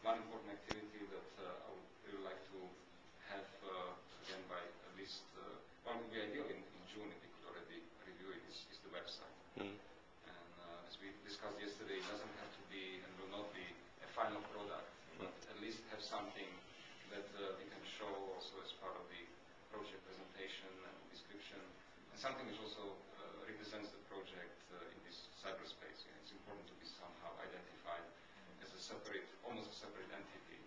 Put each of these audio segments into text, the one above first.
one important activity that I would really like to have again by at least one would be ideal in June if we could already review it is the website. And as we discussed yesterday, it doesn't have to be and will not be a final product, but at least have something that we can show also as part of the project presentation and description, and something which also represents the project in this cyberspace. It's important to be somehow identified as a separate, almost a separate entity,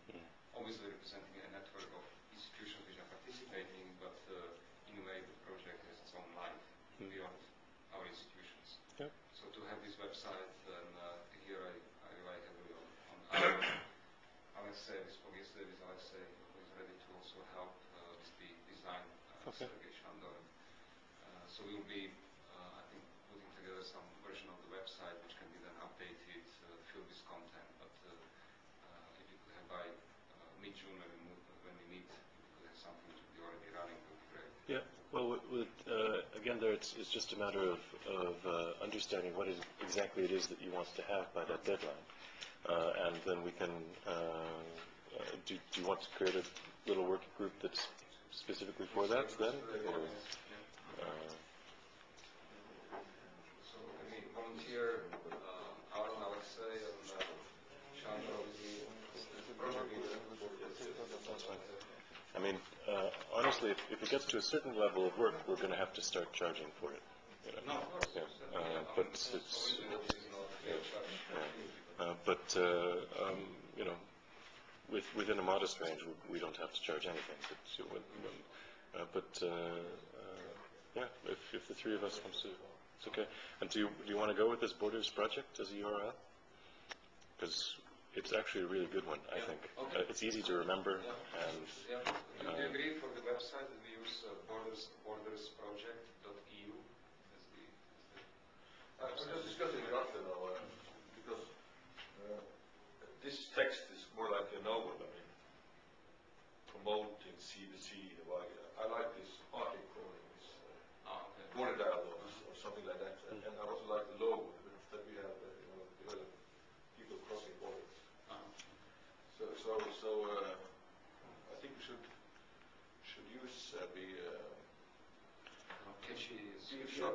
obviously representing a network of institutions which are participating, but in a way the project has its own life beyond our institutions. Yep. So to have this website, and here I rely heavily on Alexei. We spoke yesterday with Alexei, who is ready to also help with the design. Sergei Shandor. So we will be, I think, putting together some version of the website which can be then updated, filled with content. But if you could have by mid-June when we meet, if you could have something to be already running, it would be great. Yeah. Well, again, there it's just a matter of understanding what exactly it is that you want to have by that deadline, and then we can. Do you want to create a little working group that's specifically for that then? Or, so can we volunteer Aaron, Alexei, and Chandra with the project leader? I mean, honestly, if it gets to a certain level of work, we're going to have to start charging for it. You know? No, of course. Yeah. But it's you know, within a modest range, we don't have to charge anything. But yeah, if the three of us wants to, it's okay. And do you want to go with this Borders project as a URL? Because it's actually a really good one, I think. Okay. It's easy to remember. And do you agree for the website that we use bordersproject.eu as the I'm just discussing it often now, because this text is more like a novel. I mean, promoting C2C. I like this article, this border dialogues or something like that, and I also like the logo that we have, the other people crossing borders. So I think we should use catchy.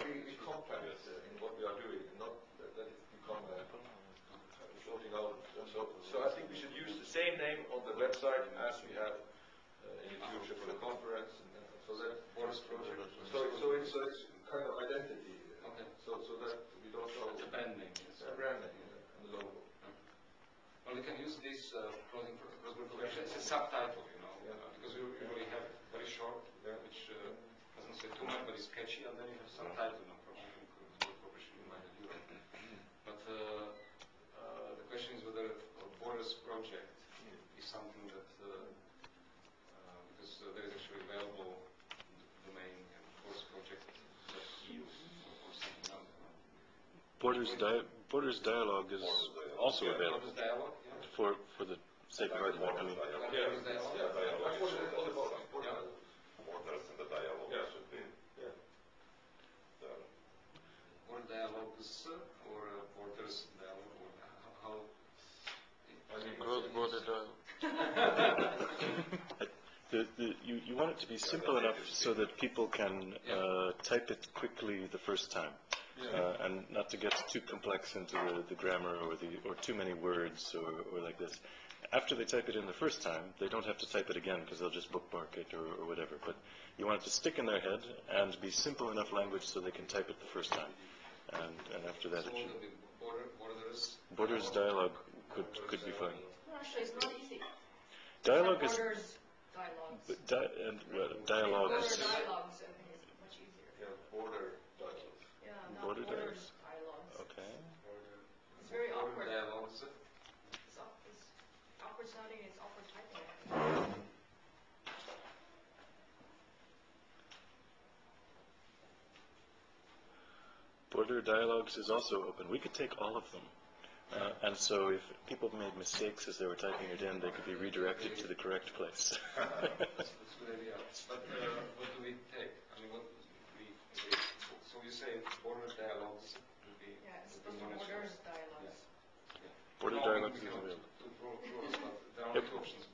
Be compact in what we are doing, and not let it become floating out. So I think we should use the same name on the website as we have in the future for the conference, and so that Borders project. So it's kind of identity. Okay. So that we don't know. It's a brand name. It's a brand name and the logo. Well, we can use this cross-border cooperation as a subtitle, because we usually have very short, which doesn't say too much, but it's catchy, and then you have subtitle, promoting cross-border cooperation in Europe. But the question is whether a Borders project is something that, because there is actually available domain bordersproject.eu or something else. Borders Dialogue is also available Borders Dialogue, for the sake of argument. I mean, Borders Dialogue. Borders and the dialogue. Yeah, should be. Yeah. Border Dialogues or Borders Dialogue, or how? Cross-border dialogue. You want it to be simple enough so that people can type it quickly the first time. And not to get too complex into the grammar or too many words or like this. After they type it in the first time, they don't have to type it again because they'll just bookmark it or whatever. But you want it to stick in their head and be simple enough language so they can type it the first time. And after that, it should. Borders Dialogue could be fine. No, actually, it's not easy. Dialogue is. Borders Dialogues. Dialogues. Border Dialogues, I think, is much easier. Yeah, border dialogues. Yeah, not Border Borders Dialogues. Okay. It's very awkward. Dialogues. It's awkward sounding, it's awkward typing. Border Dialogues is also open. We could take all of them. And so if people made mistakes as they were typing it in, they could be redirected to the correct place. That's a good idea. But what do we take? I mean, so you say Border Dialogues would be... Yeah, it's supposed to be Borders Dialogues. Border Dialogues is available. But options